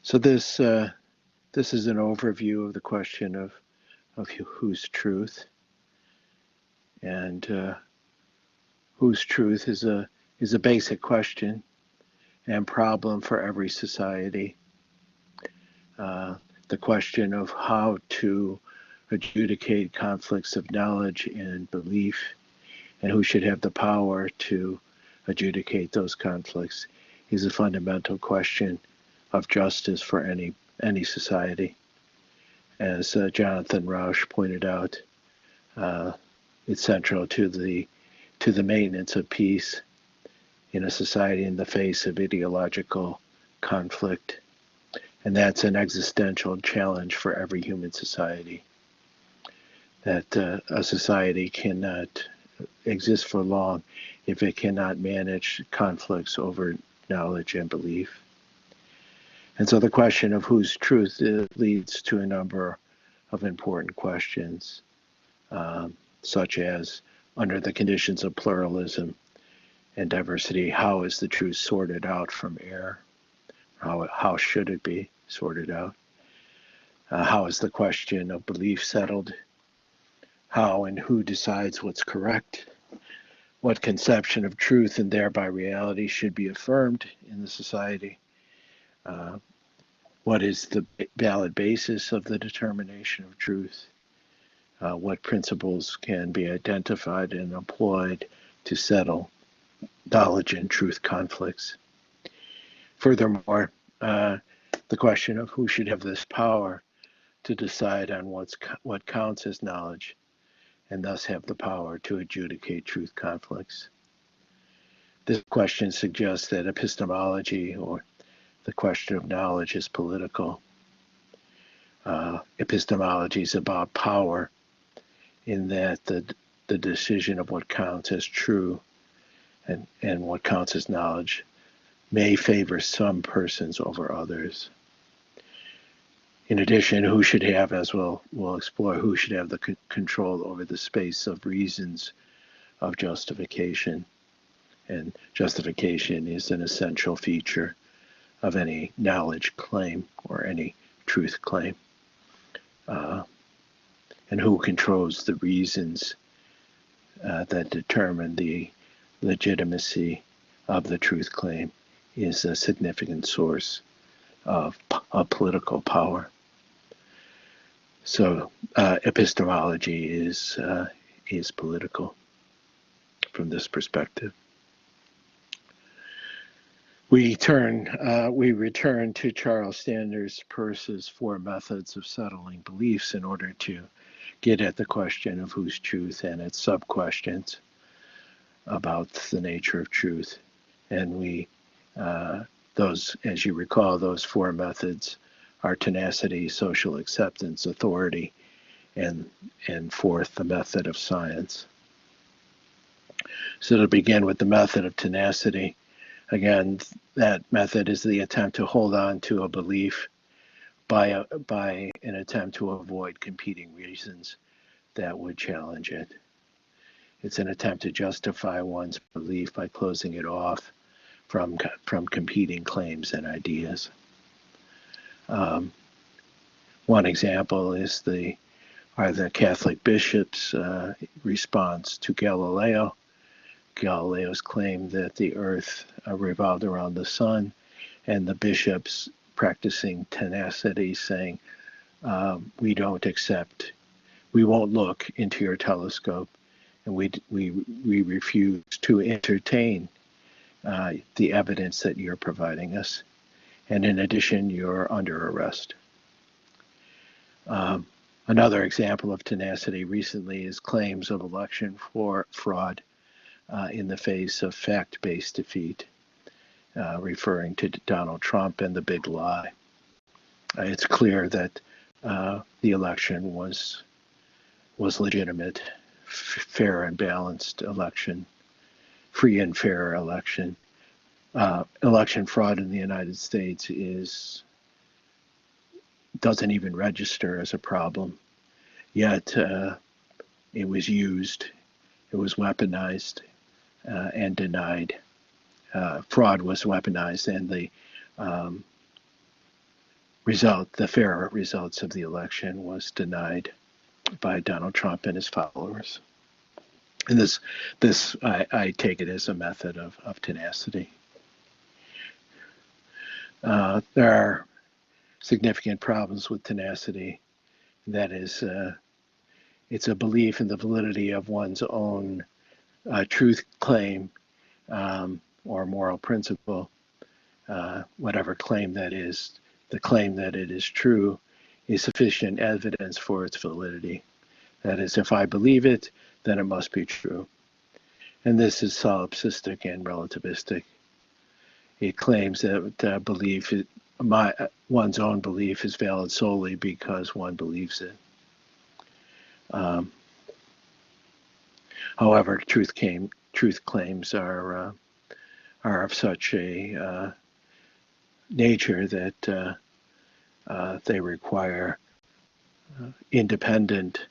So this is an overview of the question of whose truth, and whose truth is a basic question and problem for every society. The question of how to adjudicate conflicts of knowledge and belief, and who should have the power to adjudicate those conflicts, is a fundamental question of justice for any society. As Jonathan Rauch pointed out, it's central to the maintenance of peace in a society in the face of ideological conflict. And that's an existential challenge for every human society. That a society cannot exist for long if it cannot manage conflicts over knowledge and belief. And so the question of whose truth leads to a number of important questions, such as, under the conditions of pluralism and diversity, how is the truth sorted out from error? How should it be sorted out? How is the question of belief settled? How and who decides what's correct? What conception of truth and thereby reality should be affirmed in the society? What is the valid basis of the determination of truth? What principles can be identified and employed to settle knowledge and truth conflicts? Furthermore, the question of who should have this power to decide on what counts as knowledge and thus have the power to adjudicate truth conflicts. This question suggests that epistemology, or the question of knowledge, is political. Epistemology is about power, in that the decision of what counts as true and what counts as knowledge may favor some persons over others. In addition, who should have, as we'll explore, who should have the control over the space of reasons of justification. And justification is an essential feature of any knowledge claim or any truth claim. And who controls the reasons that determine the legitimacy of the truth claim is a significant source of political power. So epistemology is political from this perspective. We return to Charles Sanders Peirce's 4 methods of settling beliefs in order to get at the question of whose truth and its sub-questions about the nature of truth. And those, as you recall, those 4 methods are tenacity, social acceptance, authority, and fourth, the method of science. So to begin with the method of tenacity, again, that method is the attempt to hold on to a belief by an attempt to avoid competing reasons that would challenge it. It's an attempt to justify one's belief by closing it off from competing claims and ideas. One example is the Catholic bishops' response to Galileo. Galileo's claim that the earth revolved around the sun, and the bishops practicing tenacity, saying, we won't look into your telescope, and we refuse to entertain the evidence that you're providing us. And in addition, you're under arrest. Another example of tenacity recently is claims of election fraud in the face of fact-based defeat, referring to Donald Trump and the big lie. It's clear that the election was legitimate, fair and balanced election, free and fair election. Election fraud in the United States doesn't even register as a problem, yet it was used, it was weaponized and denied. Fraud was weaponized, and the fair results of the election was denied by Donald Trump and his followers. And this I take it as a method of tenacity. There are significant problems with tenacity. That is, it's a belief in the validity of one's own truth claim or moral principle, whatever claim that is. The claim that it is true is sufficient evidence for its validity. That is, if I believe it, then it must be true. And this is solipsistic and relativistic. It claims that one's own belief is valid solely because one believes it. However, truth claims are of such a nature that they require independent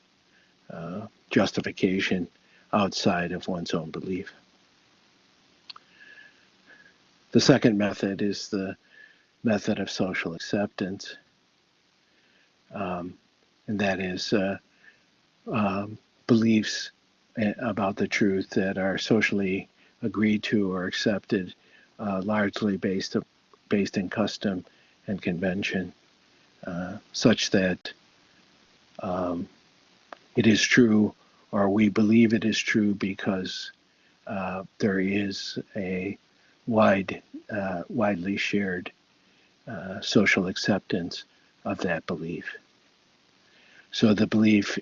justification outside of one's own belief. The second method is the method of social acceptance, and that is beliefs about the truth that are socially agreed to or accepted, largely based in custom and convention, such that it is true, or we believe it is true because there is a widely shared social acceptance of that belief. So the belief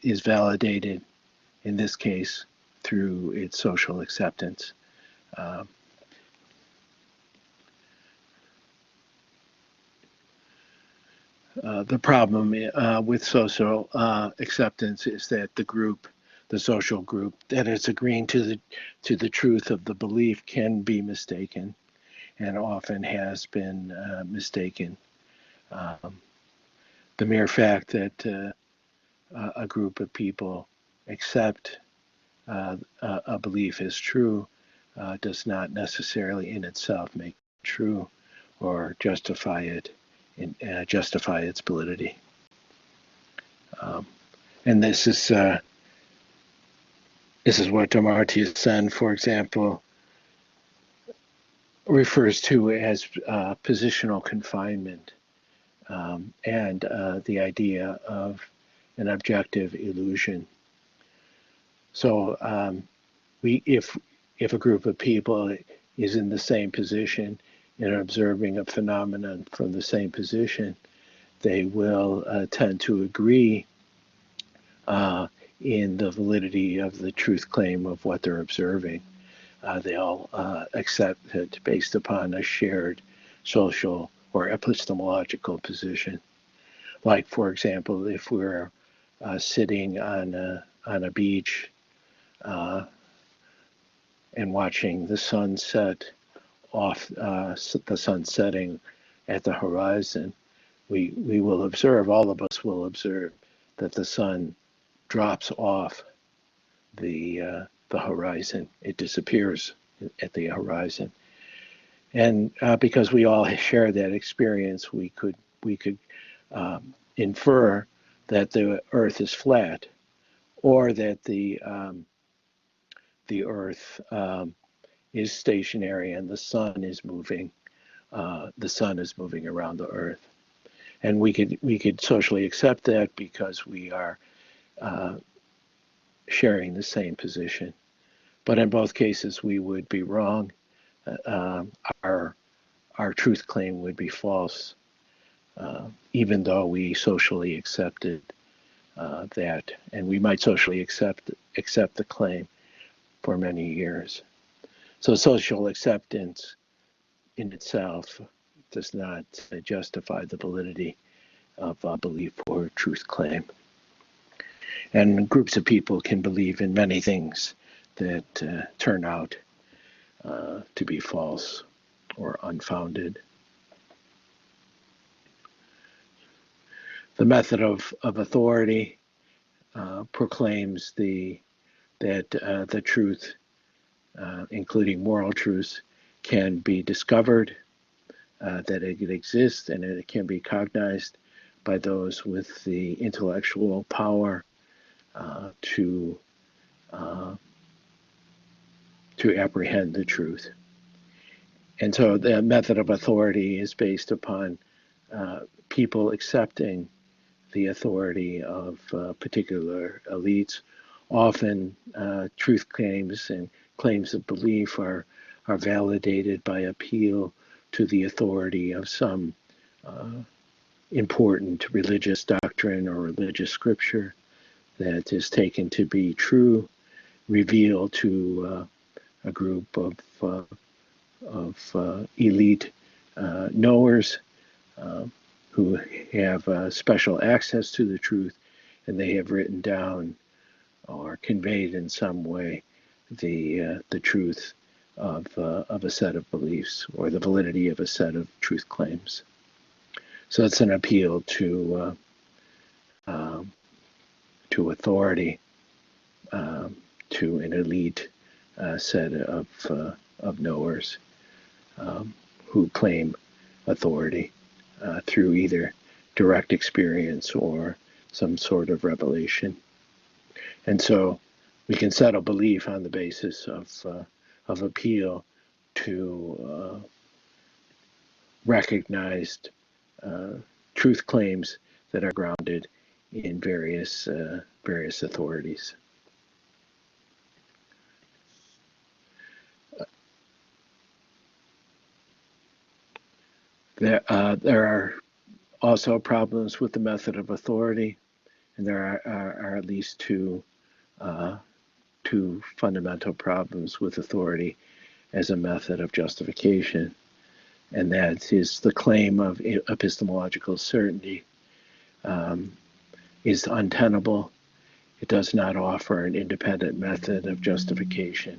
is validated, in this case, through its social acceptance. The problem with social acceptance is that the social group that is agreeing to the truth of the belief can be mistaken, and often has been mistaken. The mere fact that a group of people accept a belief as true does not necessarily in itself make it true or justify its validity. And this is what Amartya Sen, for example, refers to as positional confinement, and the idea of an objective illusion. So if a group of people is in the same position and observing a phenomenon from the same position, they will tend to agree in the validity of the truth claim of what they're observing. They'll accept it based upon a shared social or epistemological position. Like, for example, if we're sitting on a beach and watching the sun set off, the sun setting at the horizon, we will observe, all of us will observe, that the sun drops off the horizon. It disappears at the horizon. And because we all share that experience, we could infer that the Earth is flat, or that the Earth is stationary and the sun is moving. The sun is moving around the Earth, and we could socially accept that because we are sharing the same position. But in both cases, we would be wrong. Our truth claim would be false, even though we socially accepted that, and we might socially accept the claim for many years. So social acceptance in itself does not justify the validity of belief or truth claim. And groups of people can believe in many things that turn out to be false or unfounded. The method of authority proclaims that the truth, including moral truths, can be discovered that it exists and it can be cognized by those with the intellectual power to apprehend the truth. And so the method of authority is based upon people accepting the authority of particular elites. Often truth claims and claims of belief are validated by appeal to the authority of some important religious doctrine or religious scripture that is taken to be true, revealed to a group of elite knowers who have special access to the truth, and they have written down or conveyed in some way the truth of a set of beliefs or the validity of a set of truth claims. So it's an appeal to authority, to an elite set of knowers who claim authority through either direct experience or some sort of revelation. And so we can settle belief on the basis of appeal to recognized truth claims that are grounded in various authorities. There are also problems with the method of authority, and there are at least two fundamental problems with authority as a method of justification, and that is the claim of epistemological certainty is untenable. It does not offer an independent method of justification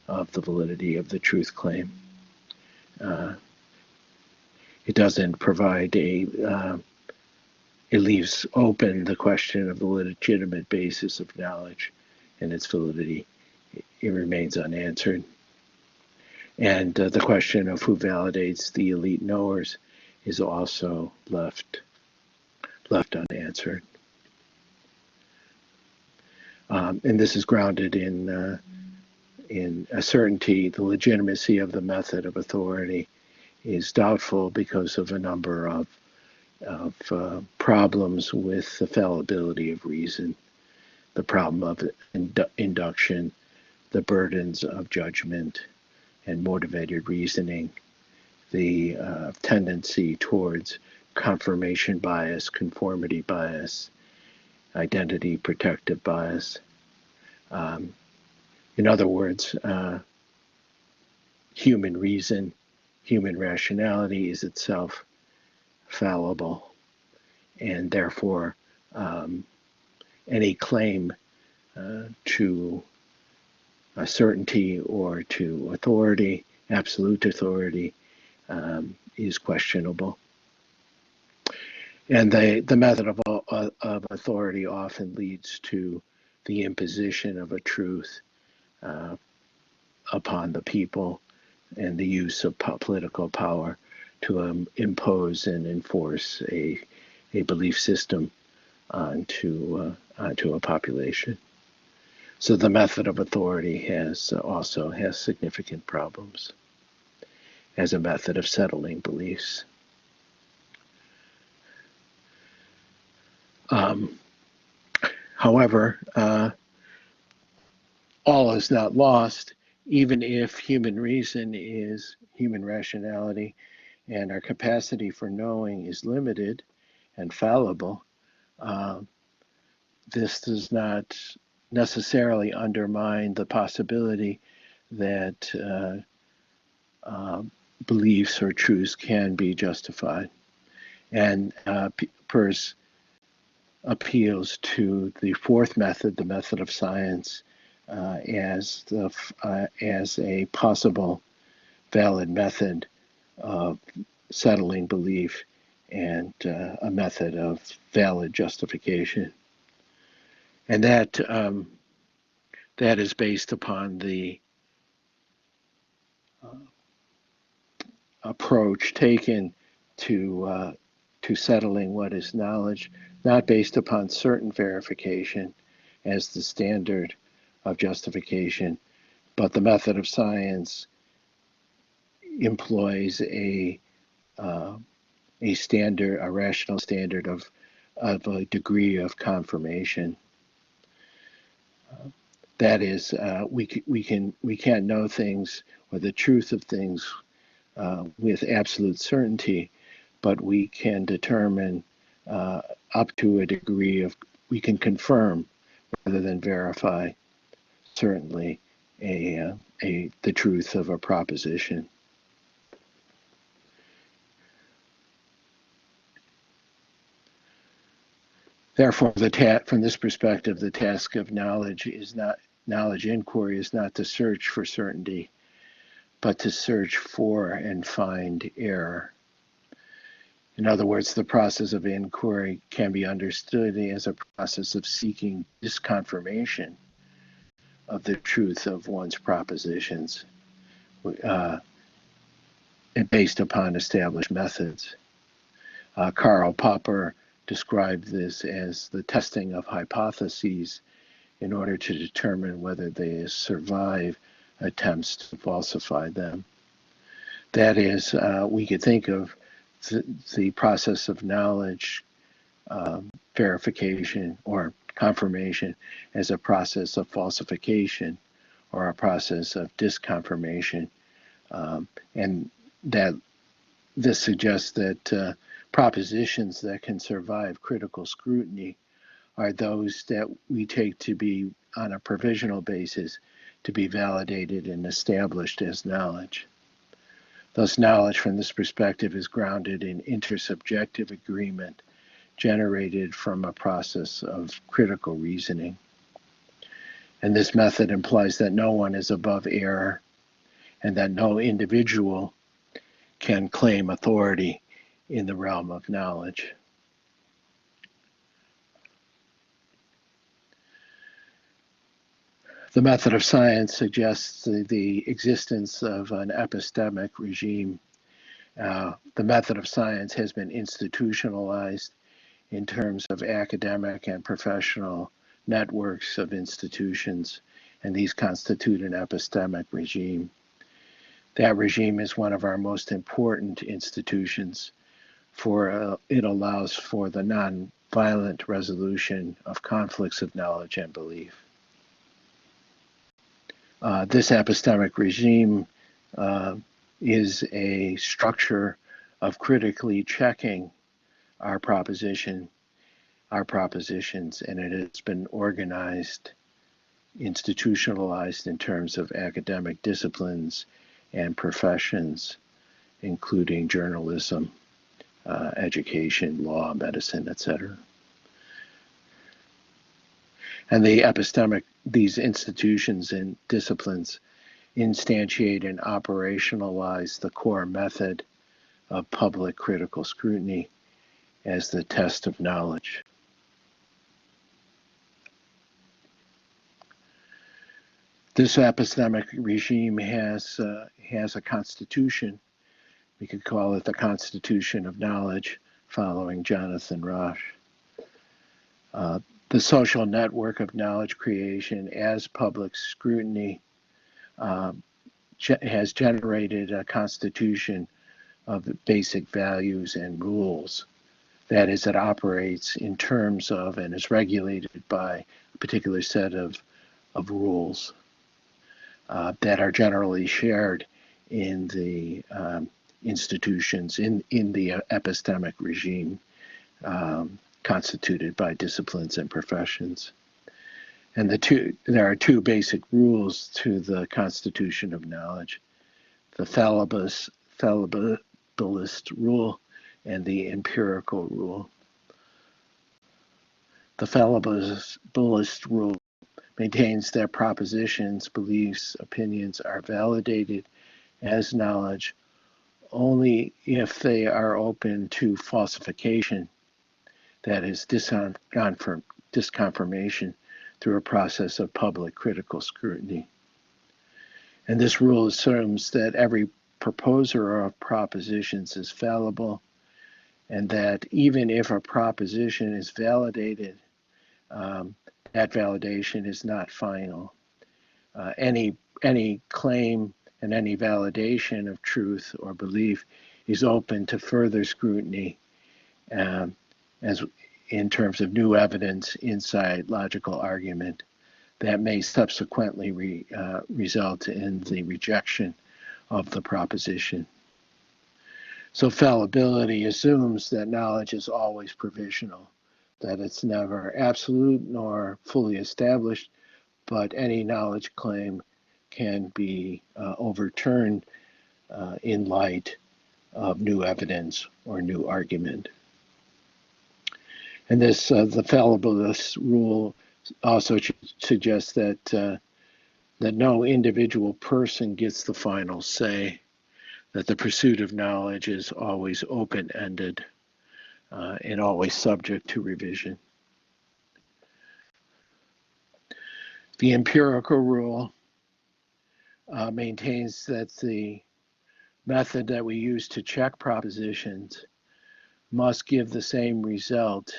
of the validity of the truth claim. It doesn't provide it leaves open the question of the legitimate basis of knowledge and its validity. It remains unanswered. And the question of who validates the elite knowers is also left unanswered. And this is grounded in a certainty. The legitimacy of the method of authority is doubtful because of a number of problems with the fallibility of reason, the problem of induction, the burdens of judgment and motivated reasoning, the tendency towards confirmation bias, conformity bias, identity protective bias. In other words, human reason, human rationality is itself fallible, and therefore any claim to a certainty or to authority, absolute authority, is questionable. And the method of authority often leads to the imposition of a truth upon the people and the use of political power to impose and enforce a belief system onto a population. So the method of authority also has significant problems as a method of settling beliefs. However, all is not lost, even if human reason is human rationality and our capacity for knowing is limited and fallible. This does not necessarily undermine the possibility that beliefs or truths can be justified. And Peirce appeals to the fourth method, the method of science, as a possible valid method of settling belief and a method of valid justification. And that is based upon the approach taken to settling what is knowledge, not based upon certain verification as the standard of justification, but the method of science employs a standard, a rational standard of a degree of confirmation. That is, we can't know things or the truth of things with absolute certainty, but we can determine up to a degree of, we can confirm rather than verify certainly the truth of a proposition. Therefore, from this perspective, the task of knowledge inquiry is not to search for certainty, but to search for and find error. In other words, the process of inquiry can be understood as a process of seeking disconfirmation of the truth of one's propositions based upon established methods. Karl Popper described this as the testing of hypotheses in order to determine whether they survive attempts to falsify them. That is, we could think of the process of knowledge verification or confirmation as a process of falsification or a process of disconfirmation. And that this suggests that propositions that can survive critical scrutiny are those that we take to be, on a provisional basis, to be validated and established as knowledge. Thus, knowledge from this perspective is grounded in intersubjective agreement generated from a process of critical reasoning. And this method implies that no one is above error and that no individual can claim authority in the realm of knowledge. The method of science suggests the existence of an epistemic regime. The method of science has been institutionalized in terms of academic and professional networks of institutions, and these constitute an epistemic regime. That regime is one of our most important institutions, for it allows for the non-violent resolution of conflicts of knowledge and belief. This epistemic regime is a structure of critically checking our propositions, and it has been organized, institutionalized in terms of academic disciplines and professions, including journalism, education, law, medicine, etc. And these institutions and disciplines instantiate and operationalize the core method of public critical scrutiny as the test of knowledge. This epistemic regime has a constitution. We could call it the Constitution of Knowledge, following Jonathan Rauch. The social network of knowledge creation as public scrutiny has generated a constitution of basic values and rules. That is, it operates in terms of and is regulated by a particular set of rules that are generally shared in the institutions in the epistemic regime constituted by disciplines and professions. And there are two basic rules to the Constitution of Knowledge: the fallibus fallibilist rule and the empirical rule. The fallibilist rule maintains that propositions, beliefs, opinions are validated as knowledge only if they are open to falsification, that is, disconfirmation, through a process of public critical scrutiny. And this rule assumes that every proposer of propositions is fallible, and that even if a proposition is validated, that validation is not final. Any claim and any validation of truth or belief is open to further scrutiny, as in terms of new evidence, insight, logical argument that may subsequently result in the rejection of the proposition. So fallibility assumes that knowledge is always provisional, that it's never absolute nor fully established, but any knowledge claim can be overturned in light of new evidence or new argument. And this, the fallibilist rule also suggests that that no individual person gets the final say, that the pursuit of knowledge is always open-ended and always subject to revision. The empirical rule maintains that the method that we use to check propositions must give the same result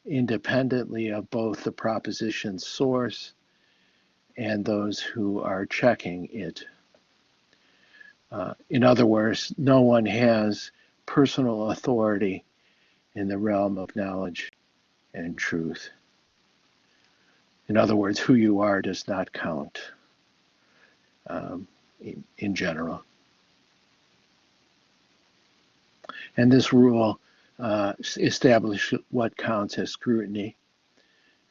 independently of both the proposition's source and those who are checking it. In other words, no one has personal authority in the realm of knowledge and truth. In other words, who you are does not count in general. And this rule establishes what counts as scrutiny.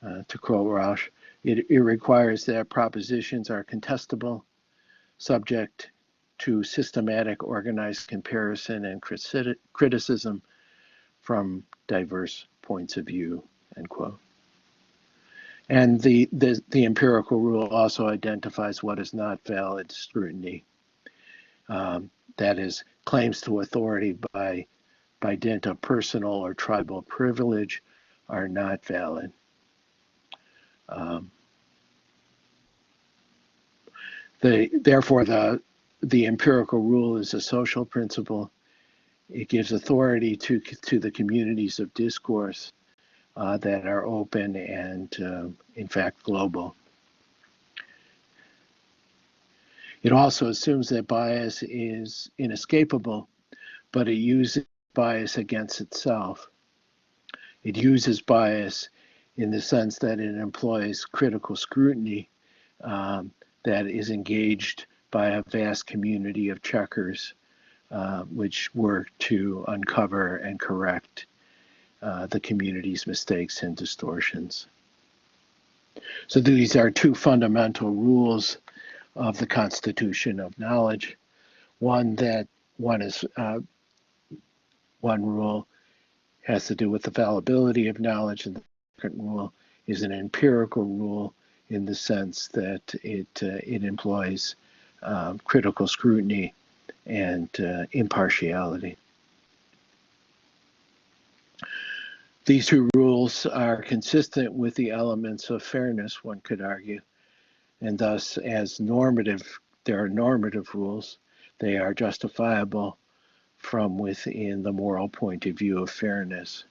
To quote Rauch, it requires that propositions are contestable, subject to systematic organized comparison and criticism from diverse points of view, end quote. And the empirical rule also identifies what is not valid scrutiny. That is, claims to authority by dint of personal or tribal privilege are not valid. Therefore, the empirical rule is a social principle. It gives authority to the communities of discourse that are open and, in fact, global. It also assumes that bias is inescapable, but it uses bias against itself. It uses bias in the sense that it employs critical scrutiny that is engaged by a vast community of checkers which work to uncover and correct the community's mistakes and distortions. So these are two fundamental rules of the constitution of knowledge. One rule has to do with the fallibility of knowledge, and the second rule is an empirical rule in the sense that it employs critical scrutiny and impartiality. These two rules are consistent with the elements of fairness, one could argue, and thus as there are normative rules, they are justifiable from within the moral point of view of fairness.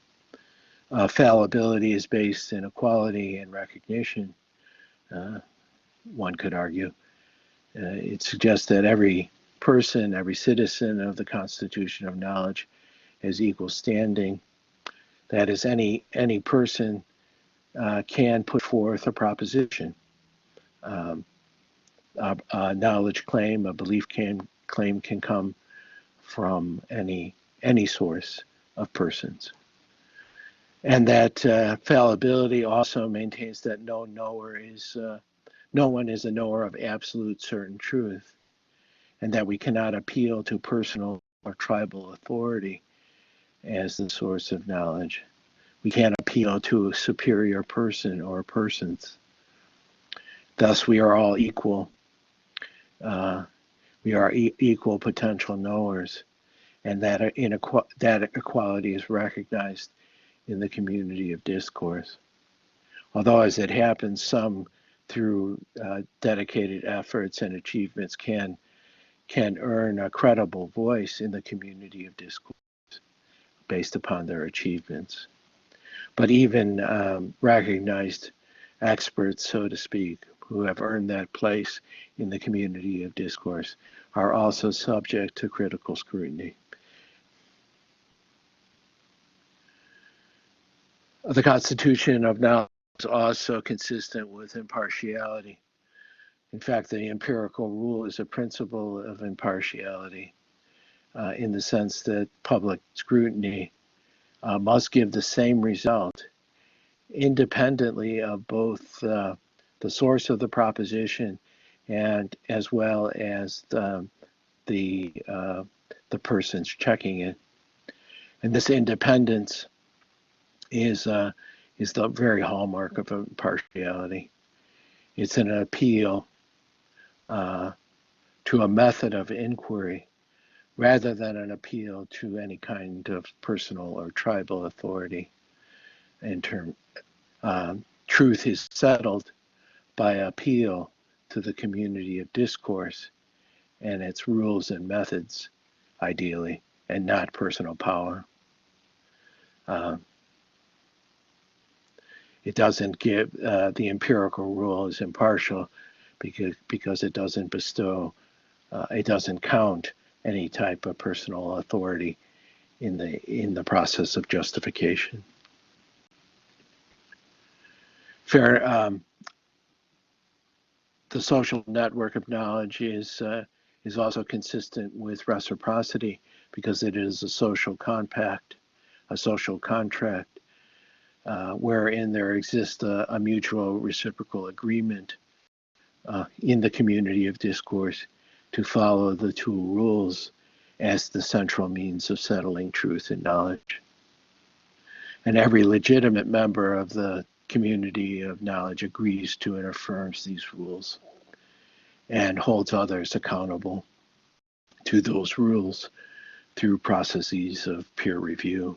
Fallibility is based in equality and recognition, one could argue. It suggests that every person, every citizen of the constitution of knowledge has equal standing. That is, any person can put forth a proposition. A knowledge claim, a belief claim can come from any source of persons. And that fallibility also maintains that no one is a knower of absolute certain truth, and that we cannot appeal to personal or tribal authority as the source of knowledge. We can't appeal to a superior person or persons. Thus, we are all equal. We are equal potential knowers, and that equality is recognized in the community of discourse. Although, as it happens, some through dedicated efforts and achievements can can earn a credible voice in the community of discourse based upon their achievements. But even recognized experts, so to speak, who have earned that place in the community of discourse are also subject to critical scrutiny. The Constitution of Knowledge is also consistent with impartiality. In fact, the empirical rule is a principle of impartiality in the sense that public scrutiny must give the same result independently of both the source of the proposition and as well as the persons checking it. And this independence is the very hallmark of impartiality. It's an appeal to a method of inquiry rather than an appeal to any kind of personal or tribal authority. In term, truth is settled by appeal to the community of discourse and its rules and methods, ideally, and not personal power. It doesn't give, the empirical rule is impartial because it doesn't bestow, it doesn't count any type of personal authority in the process of justification. The social network of knowledge is also consistent with reciprocity because it is a social compact, a social contract, wherein there exists a mutual reciprocal agreement in the community of discourse to follow the two rules as the central means of settling truth and knowledge. And every legitimate member of the community of knowledge agrees to and affirms these rules and holds others accountable to those rules through processes of peer review.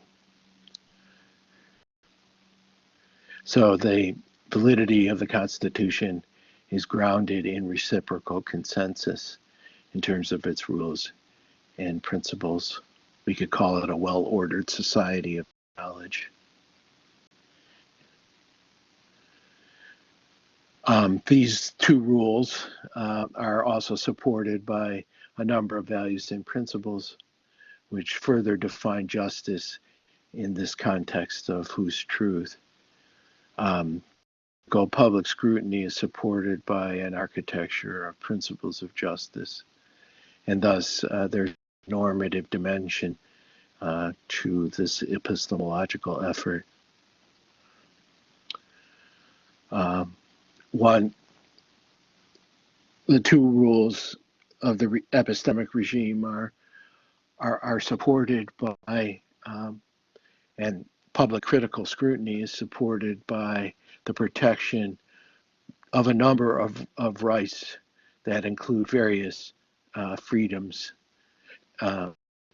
So the validity of the Constitution is grounded in reciprocal consensus in terms of its rules and principles. We could call it a well-ordered society of knowledge. These two rules are also supported by a number of values and principles which further define justice in this context of whose truth. Public scrutiny is supported by an architecture of principles of justice, and thus there's a normative dimension to this epistemological effort. The two rules of the epistemic regime are supported by, and public critical scrutiny is supported by the protection of a number of rights that include various freedoms,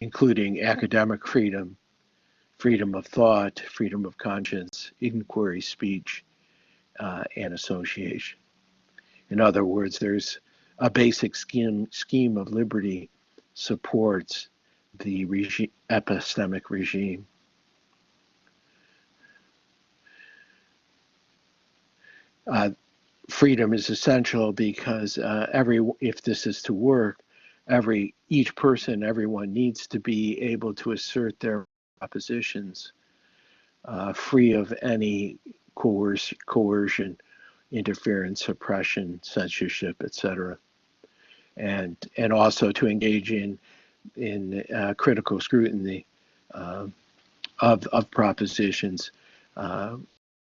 including academic freedom, freedom of thought, freedom of conscience, inquiry, speech, and association. In other words, there's a basic scheme of liberty supports the epistemic regime. Freedom is essential because if this is to work, each person, everyone needs to be able to assert their propositions free of any coercion, interference, suppression, censorship, etc. And also to engage in critical scrutiny of propositions.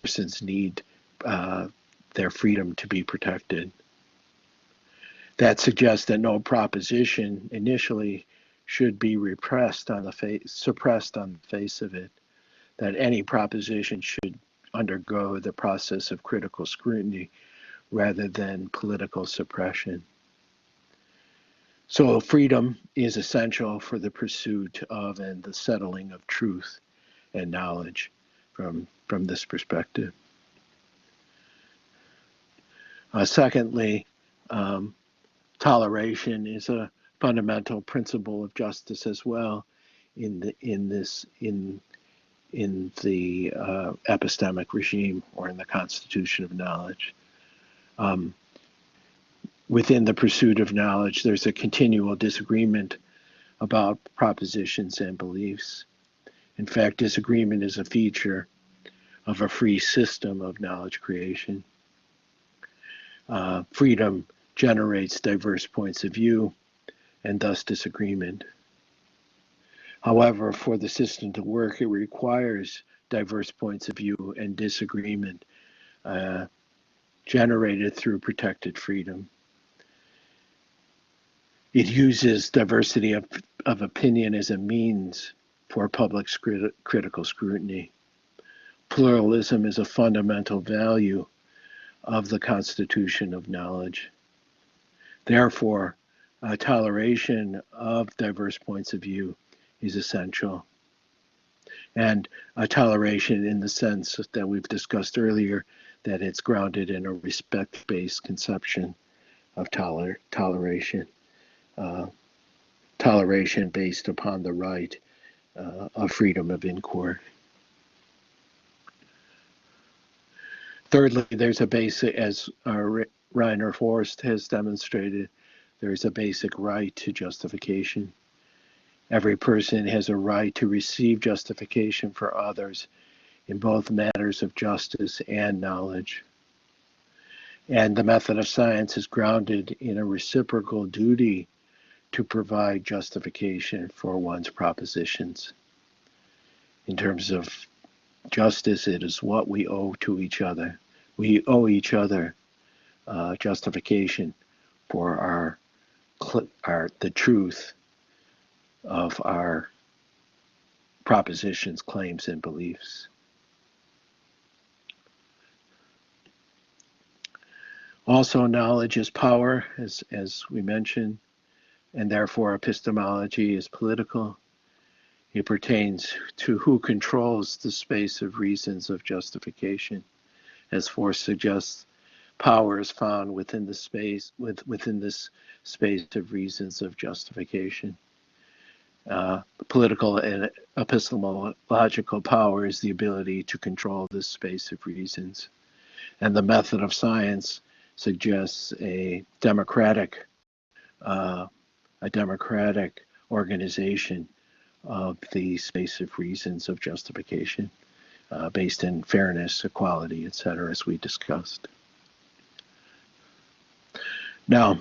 Persons need their freedom to be protected. That suggests that no proposition initially should be suppressed on the face of it. That any proposition should undergo the process of critical scrutiny rather than political suppression. So freedom is essential for the pursuit of and the settling of truth and knowledge from this perspective. Secondly, toleration is a fundamental principle of justice as well in the epistemic regime, or in the constitution of knowledge. Within the pursuit of knowledge, there's a continual disagreement about propositions and beliefs. In fact, disagreement is a feature of a free system of knowledge creation. Freedom generates diverse points of view and thus disagreement. However, for the system to work, it requires diverse points of view and disagreement generated through protected freedom. It uses diversity of opinion as a means for public critical scrutiny. Pluralism is a fundamental value of the constitution of knowledge. Therefore, toleration of diverse points of view is essential. And a toleration in the sense that we've discussed earlier, that it's grounded in a respect-based conception of toleration. Toleration based upon the right of freedom of inquiry. Thirdly, there's a basic, as Rainer Forst has demonstrated, there's a basic right to justification. Every person has a right to receive justification for others in both matters of justice and knowledge. And the method of science is grounded in a reciprocal duty to provide justification for one's propositions. In terms of justice, it is what we owe to each other. We owe each other justification for the truth of our propositions, claims, and beliefs. Also, knowledge is power, as we mentioned, and therefore epistemology is political. It pertains to who controls the space of reasons of justification. As Force suggests, power is found within this space of reasons of justification. Political and epistemological power is the ability to control this space of reasons. And the method of science suggests a democratic organization of the space of reasons of justification based in fairness, equality, etc., as we discussed. Now,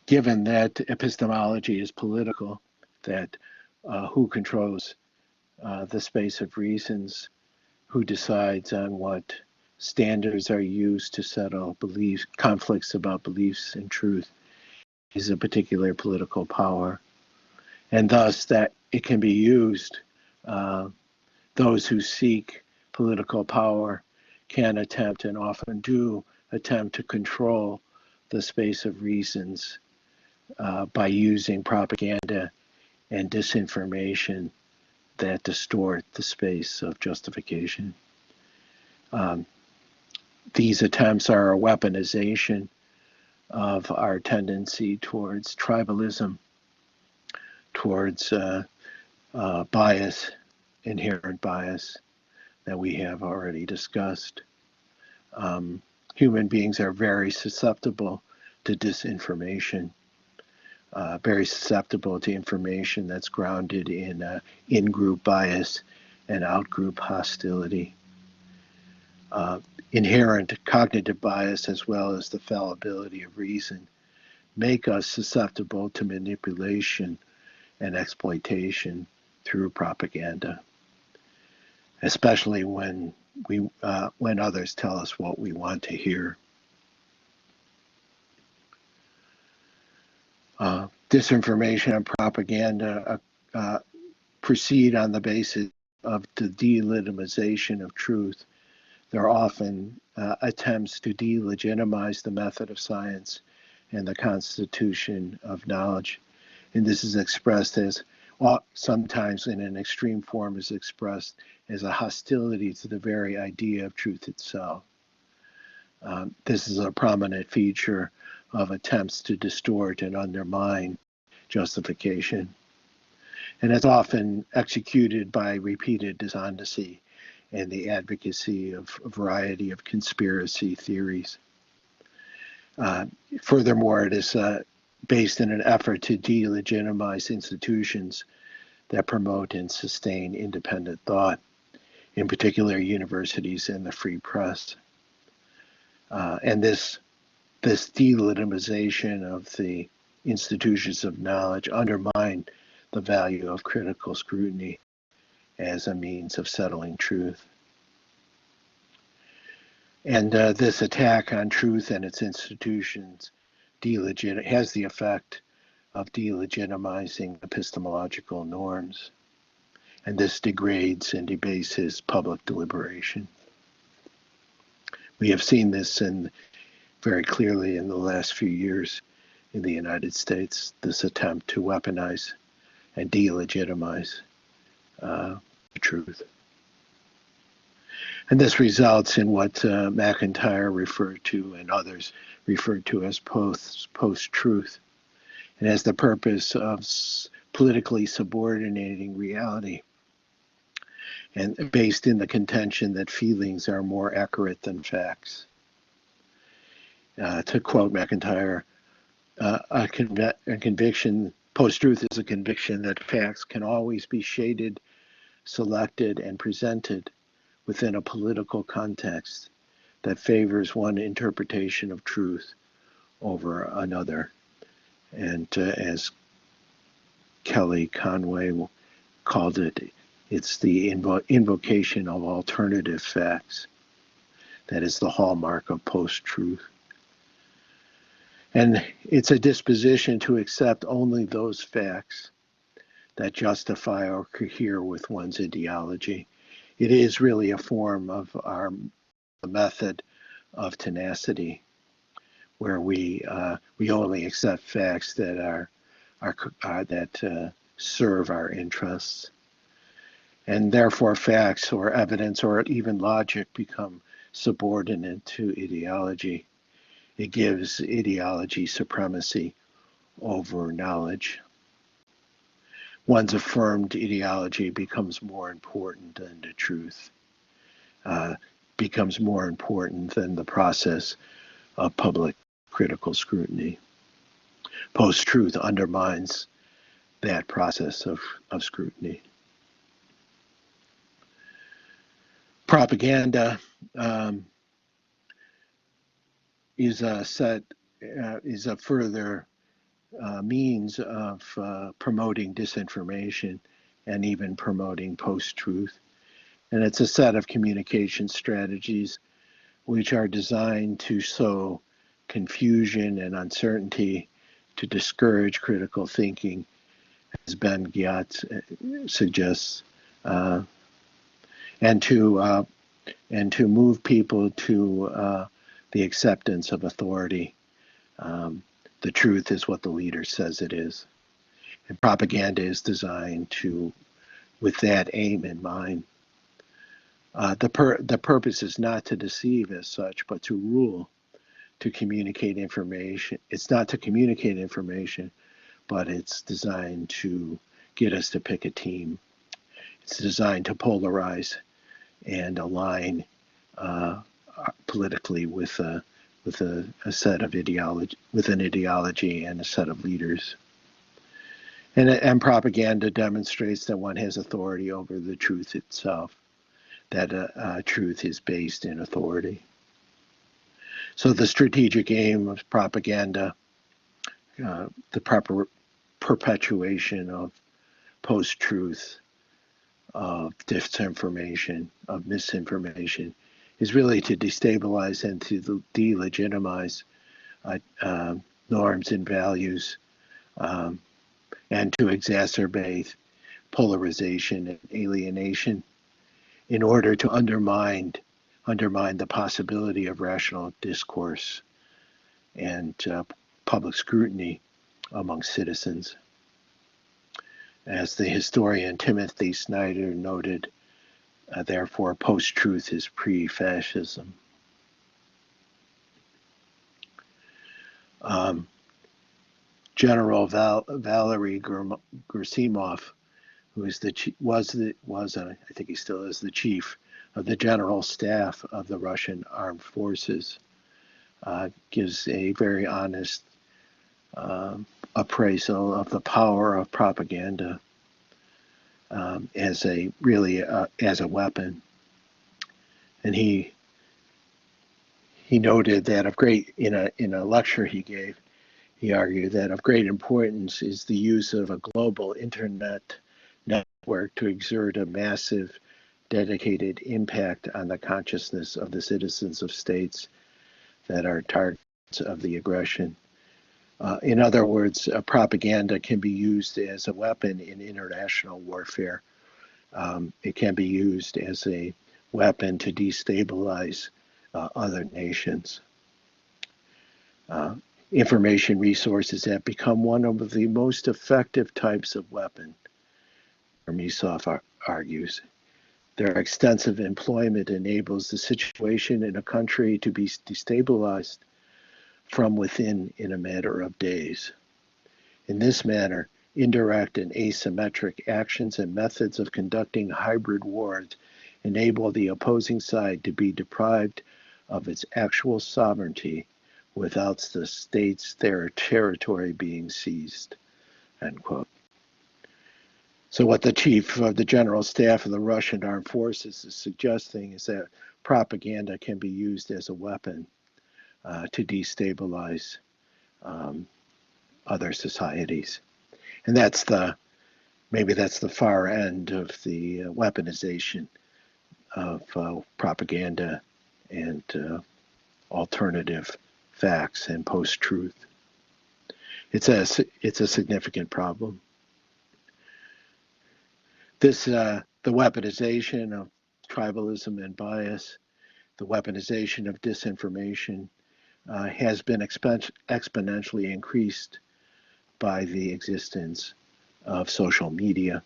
given that epistemology is political, that who controls the space of reasons, who decides on what standards are used to settle conflicts about beliefs and truth, is a particular political power. And thus that it can be used, those who seek political power can attempt, and often do attempt, to control the space of reasons by using propaganda and disinformation that distort the space of justification. These attempts are a weaponization of our tendency towards tribalism, towards bias, inherent bias that we have already discussed. Human beings are very susceptible to disinformation, very susceptible to information that's grounded in in-group bias and out-group hostility. Inherent cognitive bias, as well as the fallibility of reason, make us susceptible to manipulation and exploitation through propaganda, especially when others tell us what we want to hear. Disinformation and propaganda proceed on the basis of the delegitimization of truth. There are often attempts to delegitimize the method of science and the constitution of knowledge. And this is expressed as, sometimes in an extreme form, is expressed as a hostility to the very idea of truth itself. This is a prominent feature of attempts to distort and undermine justification, and it's often executed by repeated dishonesty and the advocacy of a variety of conspiracy theories. Furthermore, it is based in an effort to delegitimize institutions that promote and sustain independent thought, in particular universities and the free press. And this delegitimization of the institutions of knowledge undermine the value of critical scrutiny as a means of settling truth. And this attack on truth and its institutions has the effect of delegitimizing epistemological norms, and this degrades and debases public deliberation. We have seen this very clearly in the last few years in the United States, this attempt to weaponize and delegitimize the truth. And this results in what McIntyre referred to and others referred to as post-truth, and has the purpose of politically subordinating reality, and based in the contention that feelings are more accurate than facts. To quote McIntyre, a conviction, post-truth is a conviction that facts can always be shaded, selected, and presented within a political context that favors one interpretation of truth over another. And as Kelly Conway called it, it's the invocation of alternative facts that is the hallmark of post-truth. And it's a disposition to accept only those facts that justify or cohere with one's ideology. It is really a form of the method of tenacity, where we only accept facts that serve our interests, and therefore facts or evidence or even logic become subordinate to ideology. It gives ideology supremacy over knowledge. One's affirmed ideology becomes more important than the truth, becomes more important than the process of public critical scrutiny. Post-truth undermines that process of scrutiny. Propaganda is a further means of promoting disinformation and even promoting post-truth. And it's a set of communication strategies which are designed to sow confusion and uncertainty, to discourage critical thinking, as Ben Giat suggests, and to move people to the acceptance of authority. The truth is what the leader says it is. And propaganda is designed with that aim in mind. The purpose is not to deceive as such, but to rule, to communicate information. It's not to communicate information, but it's designed to get us to pick a team. It's designed to polarize and align politically with a set of ideology, with an ideology and a set of leaders. And propaganda demonstrates that one has authority over the truth itself, that truth is based in authority. So the strategic aim of propaganda, the perpetuation of post-truth, of disinformation, of misinformation, is really to destabilize and to delegitimize norms and values, and to exacerbate polarization and alienation in order to undermine the possibility of rational discourse and public scrutiny among citizens. As the historian Timothy Snyder noted, therefore, post-truth is pre-fascism. Um, General Valery Gersimov, who is I think he still is the chief of the general staff of the Russian armed forces, gives a very honest appraisal of the power of propaganda as a weapon, and he noted that in a lecture he gave, he argued that of great importance is the use of a global internet network to exert a massive, dedicated impact on the consciousness of the citizens of states that are targets of the aggression. In other words, propaganda can be used as a weapon in international warfare. It can be used as a weapon to destabilize other nations. Information resources have become one of the most effective types of weapon, Misov argues. Their extensive employment enables the situation in a country to be destabilized from within in a matter of days. In this manner, indirect and asymmetric actions and methods of conducting hybrid wars enable the opposing side to be deprived of its actual sovereignty without the state's territory being seized, end quote. So what the chief of the general staff of the Russian armed forces is suggesting is that propaganda can be used as a weapon to destabilize other societies. And maybe that's the far end of the weaponization of propaganda and alternative facts and post-truth. It's a significant problem. The weaponization of tribalism and bias, the weaponization of disinformation has been exponentially increased by the existence of social media,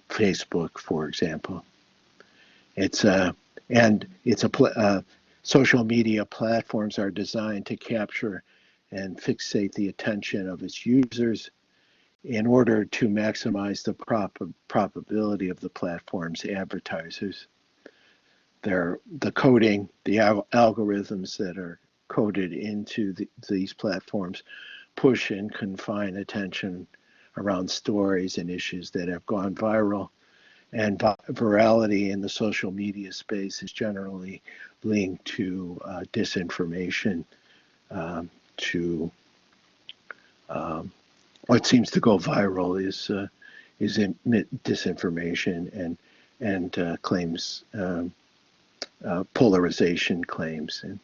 Facebook, for example. Social media platforms are designed to capture and fixate the attention of its users in order to maximize the probability of the platform's advertisers. The coding, the algorithms that are coded into these platforms push and confine attention around stories and issues that have gone viral. And virality in the social media space is generally linked to disinformation, to what seems to go viral is disinformation and claims, polarization claims and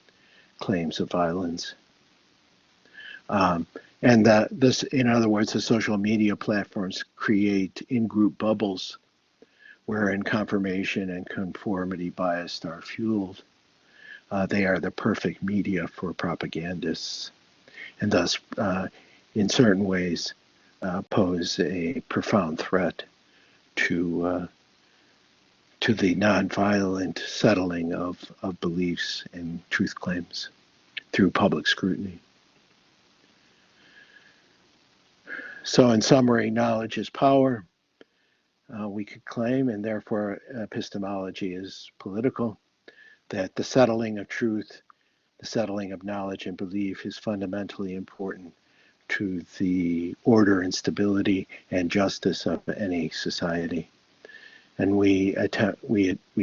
claims of violence. In other words, the social media platforms create in-group bubbles wherein confirmation and conformity bias are fueled. They are the perfect media for propagandists, and thus, in certain ways, pose a profound threat to the nonviolent settling of beliefs and truth claims through public scrutiny. So in summary, knowledge is power, we could claim, and therefore epistemology is political, that the settling of truth, the settling of knowledge and belief is fundamentally important to the order and stability and justice of any society. And we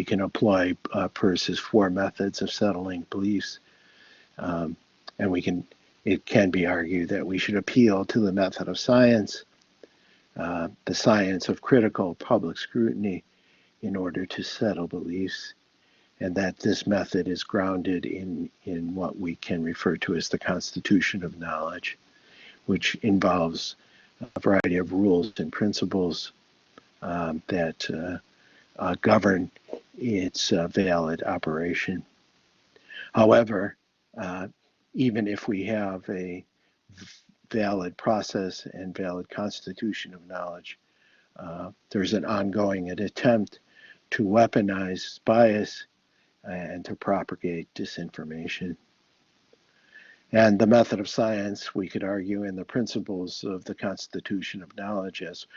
can apply Peirce's 4 methods of settling beliefs, and it can be argued that we should appeal to the method of science, the science of critical public scrutiny, in order to settle beliefs, and that this method is grounded in what we can refer to as the constitution of knowledge, which involves a variety of rules and principles that govern its valid operation. However, even if we have a valid process and valid constitution of knowledge, there's an ongoing attempt to weaponize bias and to propagate disinformation. And the method of science, we could argue, in the principles of the constitution of knowledge as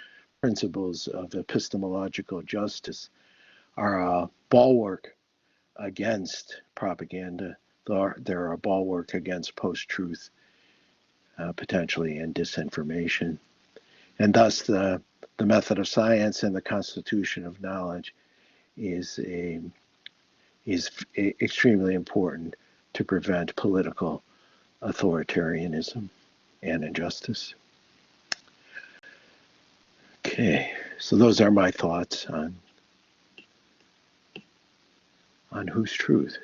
principles of epistemological justice are a bulwark against propaganda. They're a bulwark against post-truth, potentially, and disinformation. And thus, the method of science and the constitution of knowledge is extremely important to prevent political authoritarianism and injustice. Okay, so those are my thoughts on whose truth.